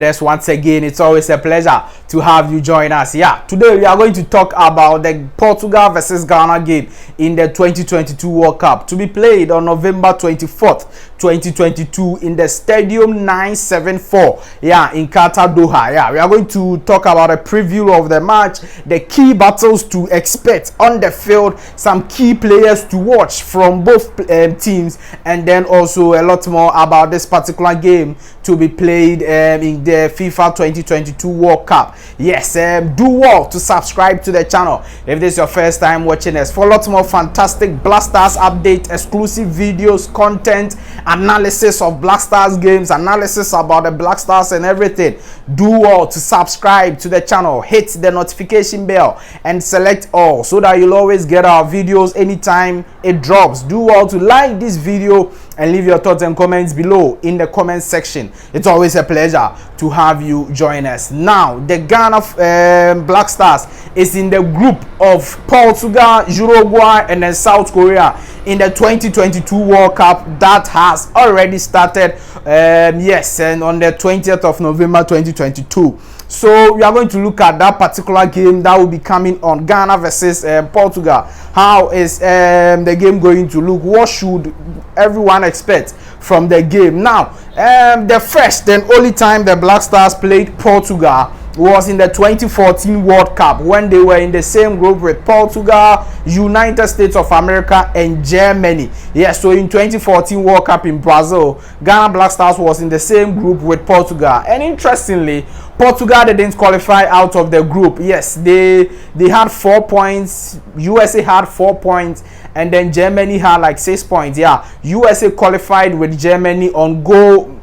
Once again, it's always a pleasure to have you join us. Yeah, today we are going to talk about the Portugal versus Ghana game in the 2022 World Cup to be played on November 24th, 2022 in the Stadium 974, yeah, in Qatar, Doha. Yeah, we are going to talk about a preview of the match, the key battles to expect on the field, some key players to watch from both teams, and then also a lot more about this particular game to be played in the FIFA 2022 World Cup. Yes, do well to subscribe to the channel if this is your first time watching us for lots more fantastic Black Stars update, exclusive videos, content, analysis of Black Stars games, analysis about the Black Stars and everything. Do well to subscribe to the channel, hit the notification bell and select all so that you'll always get our videos anytime it drops. Do well to like this video and leave your thoughts and comments below in the comment section. It's always a pleasure to have you join us. Now, the Ghana Black Stars is in the group of Portugal, Uruguay, and then South Korea in the 2022 World Cup that has already started. Yes, and on the 20th of November 2022. So we are going to look at that particular game that will be coming on, Ghana versus Portugal. How is the game going to look? What should everyone expect from the game? Now, the first and only time the Black Stars played Portugal was in the 2014 World Cup when they were in the same group with Portugal, United States of America, and Germany. Yes, so in 2014 World Cup in Brazil, Ghana Black Stars was in the same group with Portugal. And interestingly, Portugal didn't qualify out of the group. Yes, they had 4 points. USA had 4 points, and then Germany had like 6 points. Yeah, USA qualified with Germany on goal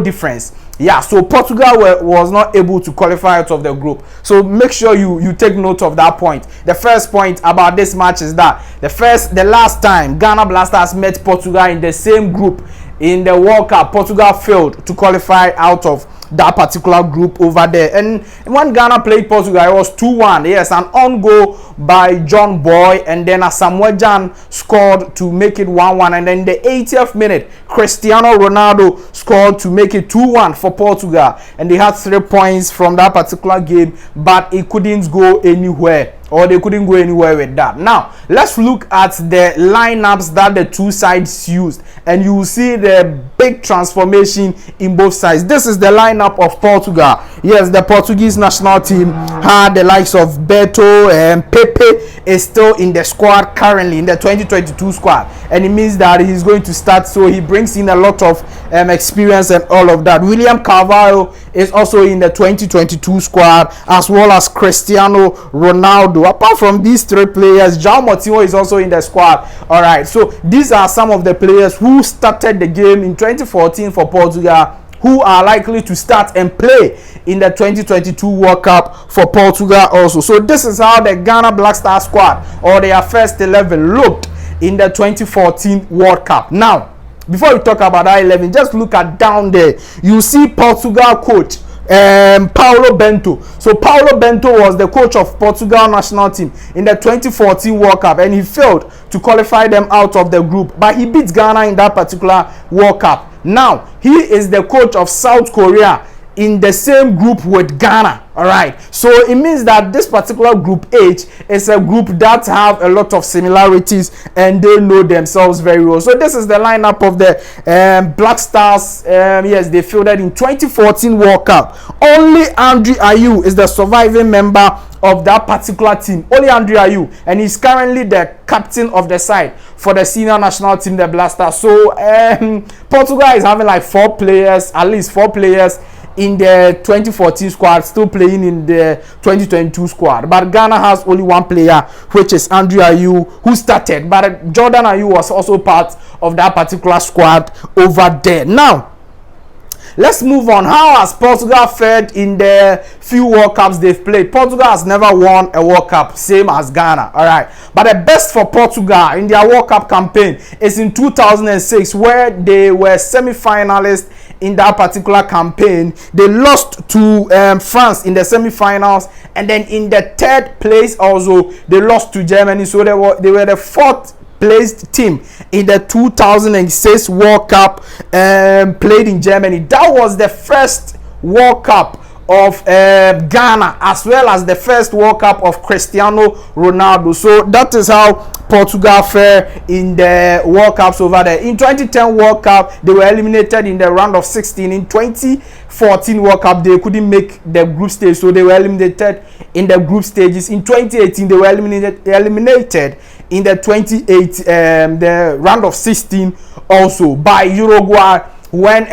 difference. Yeah, so Portugal was not able to qualify out of the group. So make sure you take note of that point. The first point about this match is that the last time Ghana Black Stars met Portugal in the same group in the World Cup, Portugal failed to qualify out of that particular group over there. And when Ghana played Portugal, it was 2-1. Yes, an on goal by John Boy, and then Samuel Jan scored to make it 1-1. And then in the 80th minute, Cristiano Ronaldo scored to make it 2-1 for Portugal. And they had 3 points from that particular game, but it couldn't go anywhere. Or they couldn't go anywhere with that. Now, let's look at the lineups that the two sides used, and you will see the big transformation in both sides. This is the lineup of Portugal. Yes, the Portuguese national team had the likes of Beto and Pepe is still in the squad currently, in the 2022 squad, and it means that he's going to start, so he brings in a lot of experience and all of that. William Carvalho is also in the 2022 squad, as well as Cristiano Ronaldo. Apart from these 3 players, João Moutinho is also in the squad. All right, so these are some of the players who started the game in 2014 for Portugal, who are likely to start and play in the 2022 World Cup for Portugal also. So this is how the Ghana Black Star squad, or their first 11, looked in the 2014 World Cup. Now, before we talk about that 11, just look at down there. You see Portugal coach Paulo Bento. So Paulo Bento was the coach of Portugal national team in the 2014 World Cup, and he failed to qualify them out of the group, but he beat Ghana in that particular World Cup. Now he is the coach of South Korea in the same group with Ghana. All right, so it means that this particular group H is a group that have a lot of similarities and they know themselves very well. So this is the lineup of the Black Stars. Yes, they fielded in 2014 World Cup. Only Ayew is the surviving member of that particular team. Only Ayew, and he's currently the captain of the side for the senior national team, the Black Stars. So Portugal is having like 4 players, at least 4 players in the 2014 squad, still playing in the 2022 squad. But Ghana has only 1 player, which is Ayew, who started. But Jordan Ayew was also part of that particular squad over there. Now, let's move on. How has Portugal fared in the few World Cups they've played? Portugal has never won a World Cup, same as Ghana. All right, but the best for Portugal in their World Cup campaign is in 2006, where they were semi-finalists in that particular campaign. They lost to France in the semi-finals, and then in the 3rd place also they lost to Germany. So they were the 4th placed team in the 2006 World Cup played in Germany. That was the first World Cup of Ghana, as well as the first World Cup of Cristiano Ronaldo. So that is how Portugal fare in the World Cups over there. In 2010 World Cup, they were eliminated in the round of 16. In 2014 World Cup, they couldn't make the group stage, so they were eliminated in the group stages. In 2018, they were eliminated in the the round of 16 also by Uruguay, when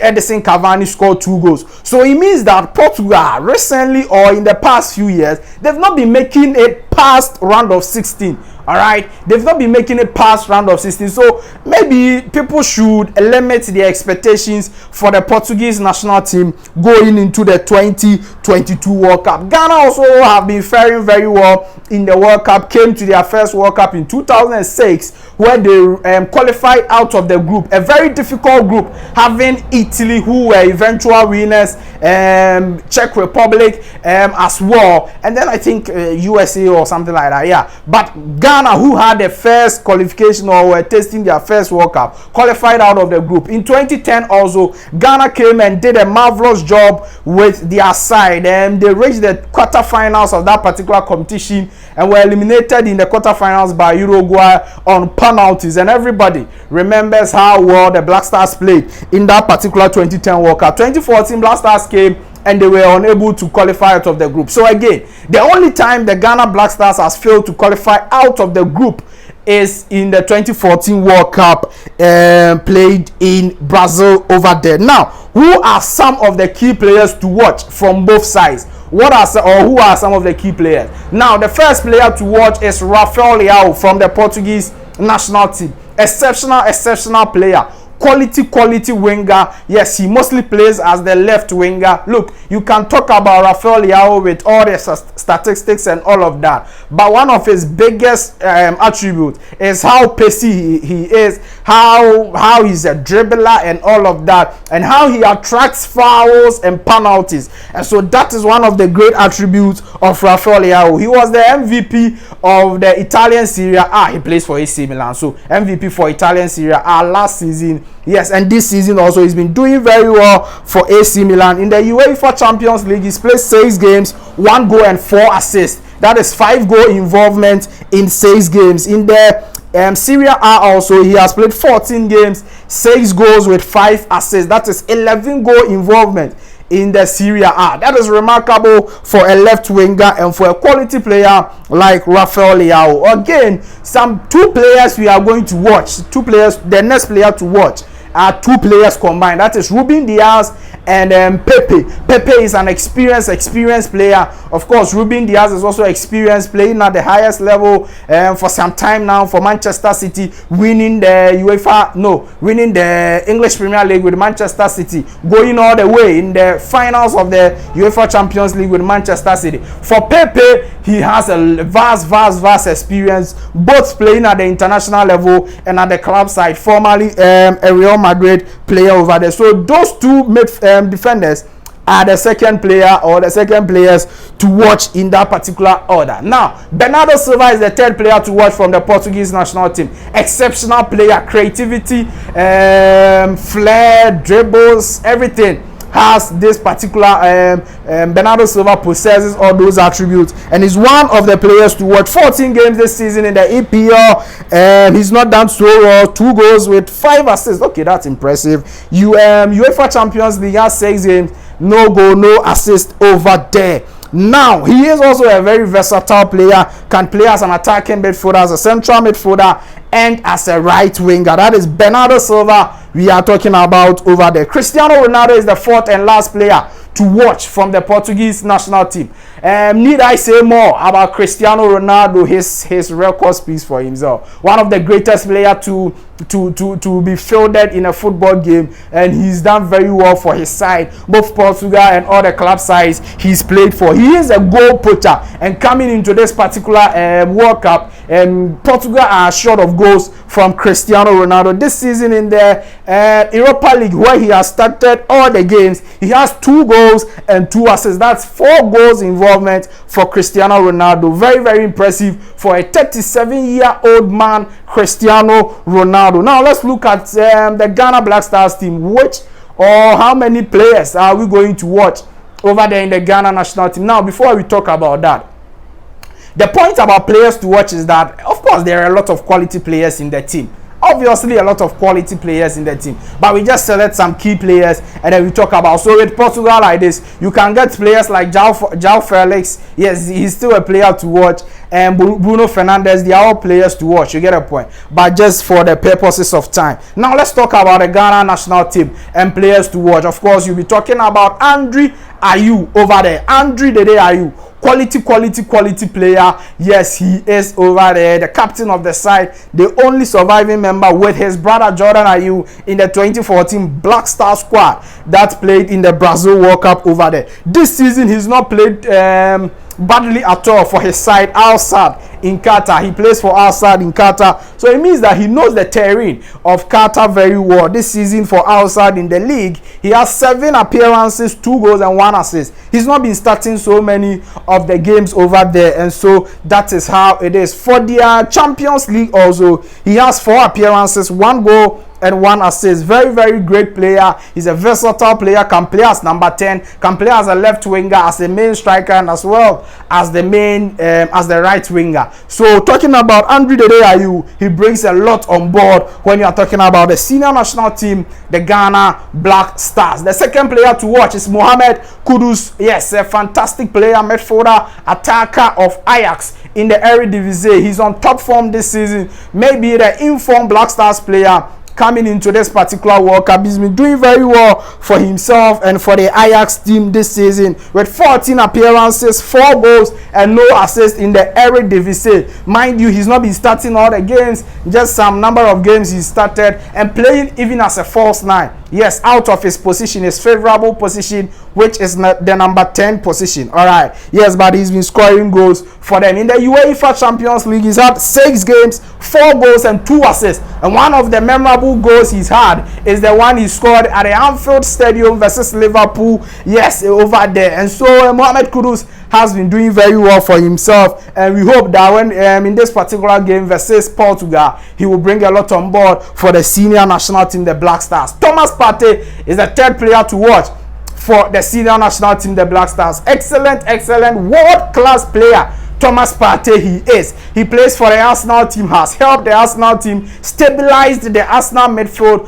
Edison Cavani scored 2 goals. So it means that Portugal recently, or in the past few years, they've not been making it past round of 16. All right, they've not been making it past round of 16. So maybe people should limit their expectations for the Portuguese national team going into the 2022 World Cup. Ghana also have been faring very well in the World Cup. Came to their first World Cup in 2006, where they qualified out of the group, a very difficult group, having Italy, who were eventual winners, Czech Republic as well, and then I think USA or something like that. Yeah, but Ghana, who had the first qualification or were tasting their first World Cup, qualified out of the group. In 2010 also, Ghana came and did a marvelous job with their side, and they reached the quarterfinals of that particular competition and were eliminated in the quarterfinals by Uruguay on penalties. And everybody remembers how well the Black Stars played in that particular 2010 World Cup. 2014 Black Stars came and they were unable to qualify out of the group. So again, the only time the Ghana Black Stars has failed to qualify out of the group is in the 2014 World Cup played in Brazil over there. Now, who are some of the key players to watch from both sides? Who are some of the key players? Now, the first player to watch is Raphael Varane from the Portuguese national team. Exceptional player. Quality winger. Yes, he mostly plays as the left winger. Look, you can talk about Raphael Varane with all the statistics and all of that, but one of his biggest attributes is how pacey he is, how he's a dribbler and all of that, and how he attracts fouls and penalties. And so that is one of the great attributes of Raphael Varane. He was the MVP of the Italian Serie A. He plays for AC Milan, so MVP for Italian Serie A last season. Yes, and this season also he's been doing very well for AC Milan. In the UEFA Champions League, he's played 6 games, 1 goal and 4 assists. That is 5 goal involvement in 6 games. In the Serie A also, he has played 14 games, 6 goals with 5 assists. That is 11 goal involvement in the Serie A. That is remarkable for a left winger and for a quality player like Raphael Varane. Again, two players we are going to watch. The next player to watch are 2 players combined. That is Ruben Diaz and Pepe. Pepe is an experienced player. Of course, Ruben Diaz is also experienced, playing at the highest level for some time now for Manchester City, winning the English Premier League with Manchester City, going all the way in the finals of the UEFA Champions League with Manchester City. For Pepe, he has a vast experience, both playing at the international level and at the club side, formerly a Real Madrid player over there. So those 2 defenders are the second players to watch in that particular order. Now, Bernardo Silva is the 3rd player to watch from the Portuguese national team. Exceptional player, creativity, flair, dribbles, everything. Has this particular Bernardo Silva possesses all those attributes and is one of the players to watch. 14 games this season in the EPL. He's not done so well. 2 goals with 5 assists. Okay, that's impressive. UEFA Champions League has 6 games, no goal, no assist over there. Now, he is also a very versatile player, can play as an attacking midfielder, as a central midfielder, and as a right winger. That is Bernardo Silva we are talking about over there. Cristiano Ronaldo is the 4th and last player to watch from the Portuguese national team. Need I say more about Cristiano Ronaldo? His record speaks for himself. One of the greatest players to be fielded in a football game, and he's done very well for his side, both Portugal and all the club sides he's played for. He is a goal poacher, and coming into this particular World Cup, Portugal are short of goals from Cristiano Ronaldo. This season in the Europa League, where he has started all the games, he has 2 goals and 2 assists. That's 4 goals involvement for Cristiano Ronaldo. Very, very impressive for a 37-year-old man, Cristiano Ronaldo. Now let's look at the Ghana Black Stars team. Which or how many players are we going to watch over there in the Ghana national team? Now, before we talk about that, the point about players to watch is that, of course, there are a lot of quality players in the team. Obviously, a lot of quality players in the team, but we just select some key players and then we talk about. So with Portugal like this, you can get players like João Felix. Yes, he's still a player to watch, and Bruno Fernandes. They are all players to watch. You get a point. But just for the purposes of time, now let's talk about the Ghana national team and players to watch. Of course, you'll be talking about Ayew over there. Ayew. Quality player. Yes, he is over there, the captain of the side, the only surviving member with his brother Jordan Ayew in the 2014 Black Star squad that played in the Brazil World Cup over there. This season he's not played badly at all for his side outside in Qatar. He plays for outside in Qatar, so it means that he knows the terrain of Qatar very well. This season for outside in the league, he has 7 appearances, 2 goals and 1 assist. He's not been starting so many of the games over there, and so that is how it is. For the Champions League also, he has 4 appearances, 1 goal and 1 assist. Very great player. He's a versatile player, can play as number 10, can play as a left winger, as a main striker, and as well as the main as the right winger. So talking about Ayew, he brings a lot on board when you are talking about the senior national team, the Ghana Black Stars. The second player to watch is Mohammed Kudus. Yes, a fantastic player, midfielder, attacker of Ajax in the Eredivisie. He's on top form this season. Maybe the informed Black Stars player coming into this particular World Cup. He's been doing very well for himself and for the Ajax team this season with 14 appearances, 4 goals and no assists in the Eredivisie. Mind you, he's not been starting all the games, just some number of games he started, and playing even as a false 9. Yes, out of his position, his favorable position, which is the number 10 position. All right. Yes, but he's been scoring goals for them. In the UEFA Champions League, he's had 6 games, 4 goals and 2 assists. And one of the memorable goals he's had is the one he scored at the Anfield Stadium versus Liverpool. Yes, over there. And so Mohammed Kudus has been doing very well for himself, and we hope that when in this particular game versus Portugal, he will bring a lot on board for the senior national team, the Black Stars. Thomas Partey is the 3rd player to watch for the senior national team, the Black Stars. Excellent world-class player Thomas Partey he is. He plays for the Arsenal team, has helped the Arsenal team stabilize the Arsenal midfield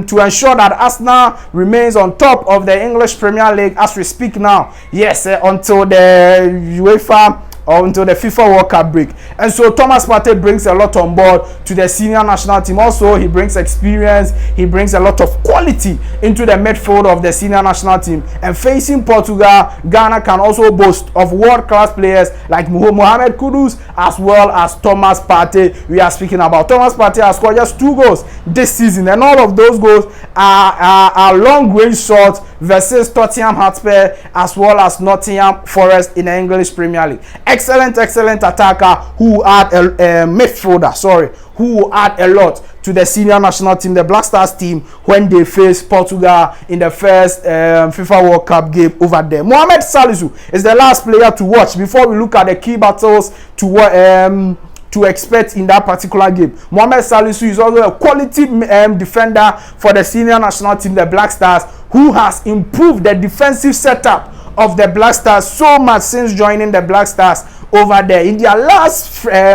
to ensure that Arsenal remains on top of the English Premier League as we speak now. Yes, until the UEFA or until the FIFA World Cup break. And so Thomas Partey brings a lot on board to the senior national team. Also, he brings experience, he brings a lot of quality into the midfield of the senior national team. And facing Portugal, Ghana can also boast of world-class players like Mohammed Kudus as well as Thomas Partey. We are speaking about Thomas Partey has scored just 2 goals this season, and all of those goals are long-range shots versus Tottenham Hotspur as well as Nottingham Forest in the English Premier League. Excellent attacker who add a midfielder, who add a lot to the senior national team, the Black Stars team, when they face Portugal in the first FIFA World Cup game over there. Mohamed Salisu is the last player to watch before we look at the key battles to expect in that particular game. Mohamed Salisu is also a quality defender for the senior national team, the Black Stars, who has improved the defensive setup of the Black Stars so much since joining the Black Stars over there. In their last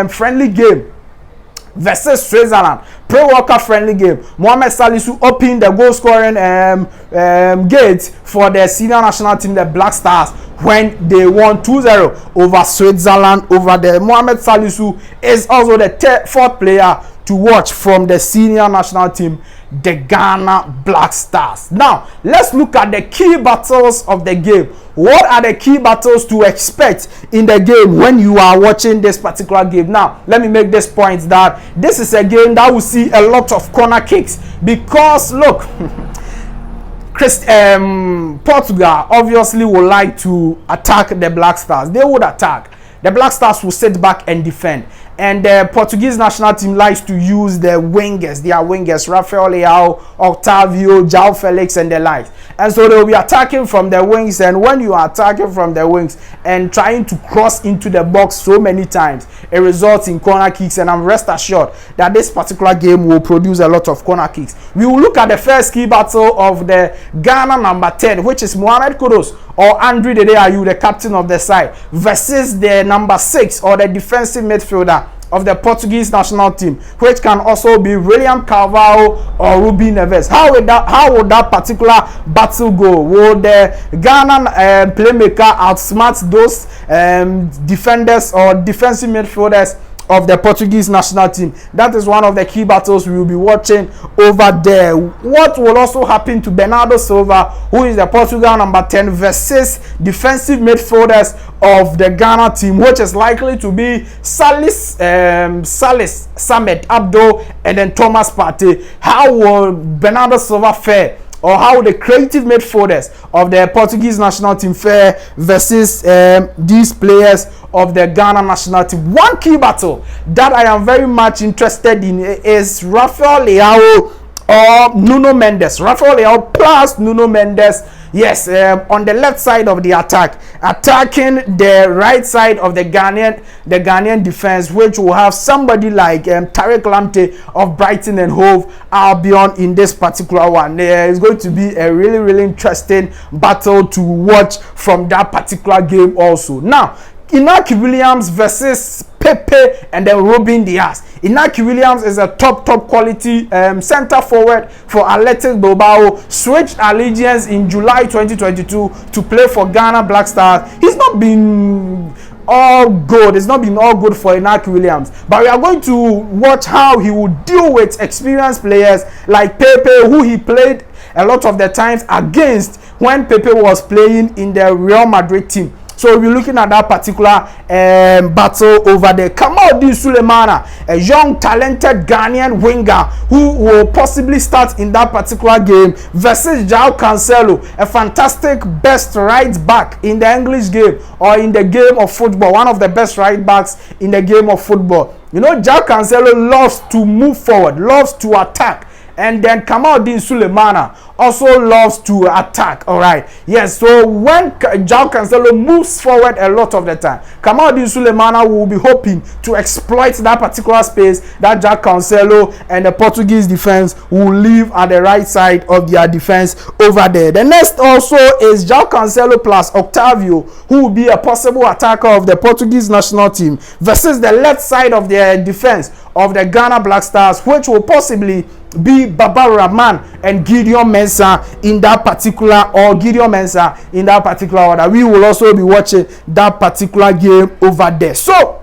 friendly game versus Switzerland, pre-World Cup friendly game, Mohamed Salisu opened the goal scoring gate for the senior national team, the Black Stars, when they won 2-0 over Switzerland over there. Mohamed Salisu is also the 4th player to watch from the senior national team, the Ghana Black Stars. Now, let's look at the key battles of the game. What are the key battles to expect in the game when you are watching this particular game? Now, let me make this point that this is a game that will see a lot of corner kicks because, look, Portugal obviously would like to attack the Black Stars. They would attack. The Black Stars will sit back and defend. and the Portuguese national team likes to use their wingers, Raphael Ayew, Octavio, João Felix, and the likes. And so they will be attacking from the wings, and when you are attacking from the wings and trying to cross into the box so many times, it results in corner kicks, and I'm rest assured that this particular game will produce a lot of corner kicks. We will look at the first key battle of the Ghana number 10, which is Mohammed Kudus or Andre Ayew, the captain of the side, versus the number 6 or the defensive midfielder of the Portuguese national team, which can also be William Carvalho or Ruben. How would that particular battle go? Will the Ghana playmaker outsmart those defenders or defensive midfielders of the Portuguese national team? That is one of the key battles we will be watching over there. What will also happen to Bernardo Silva, who is the Portugal number 10, versus defensive midfielders of the Ghana team, which is likely to be Salis, Samet, Abdo, and then Thomas Partey? How will Bernardo Silva fare, or how the creative midfielders of the Portuguese national team fare versus these players of the Ghana national team? One key battle that I am very much interested in is Raphael Ayew or Nuno Mendes. Raphael Ayew plus Nuno Mendes. Yes, on the left side of the attack, attacking the right side of the Ghanaian defense, which will have somebody like Tariq Lamptey of Brighton and Hove Albion in this particular one. It's going to be a really interesting battle to watch from that particular game also. Now, Inaki Williams versus Pepe and then Ruben Diaz. Inaki Williams is a top quality center forward for Athletic Bilbao. Switched allegiance in July 2022 to play for Ghana Black Stars. He's not been all good. It's not been all good for Inaki Williams, but we are going to watch how he will deal with experienced players like Pepe, who he played a lot of the times against when Pepe was playing in the Real Madrid team. So we're looking at that particular battle over there. Kamaldeen Sulemana, a young talented Ghanaian winger who will possibly start in that particular game, versus João Cancelo, a fantastic best right back in the English game or in the game of football, one of the best right backs in the game of football. You know, João Cancelo loves to move forward, loves to attack. And then Kamaldeen Sulemana also loves to attack. All right. Yes. So when João Cancelo moves forward a lot of the time, Kamaldeen Sulemana will be hoping to exploit that particular space that João Cancelo and the Portuguese defense will leave at the right side of their defense over there. The next also is João Cancelo plus Octavio, who will be a possible attacker of the Portuguese national team, versus the left side of their defense of the Ghana Black Stars, which will possibly be Baba Rahman and Gideon Mensah in that particular, or Gideon Mensah in that particular order. We will also be watching that particular game over there. So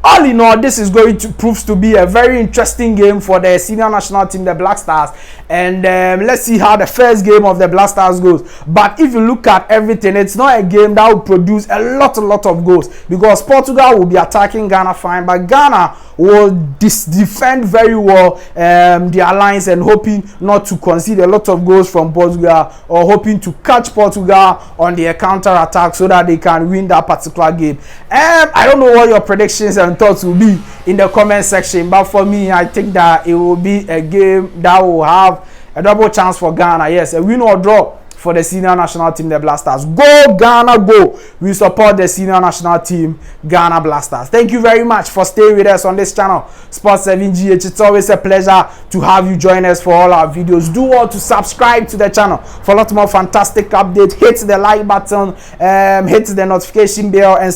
all in all, this is going to prove to be a very interesting game for the senior national team, the Black Stars. And let's see how the first game of the Black Stars goes. But if you look at everything, it's not a game that will produce a lot of goals, because Portugal will be attacking Ghana fine, but Ghana will defend very well their lines and hoping not to concede a lot of goals from Portugal, or hoping to catch Portugal on their counter attack so that they can win that particular game. I don't know what your predictions and thoughts will be in the comment section, but for me, I think that it will be a game that will have a double chance for Ghana. Yes, a win or draw for the senior national team, the Black Stars. Go Ghana, go! We support the senior national team, Ghana Black Stars. Thank you very much for staying with us on this channel, Sports 7GH. It's always a pleasure to have you join us for all our videos. Do all to subscribe to the channel for a lot more fantastic updates. Hit the like button, hit the notification bell, and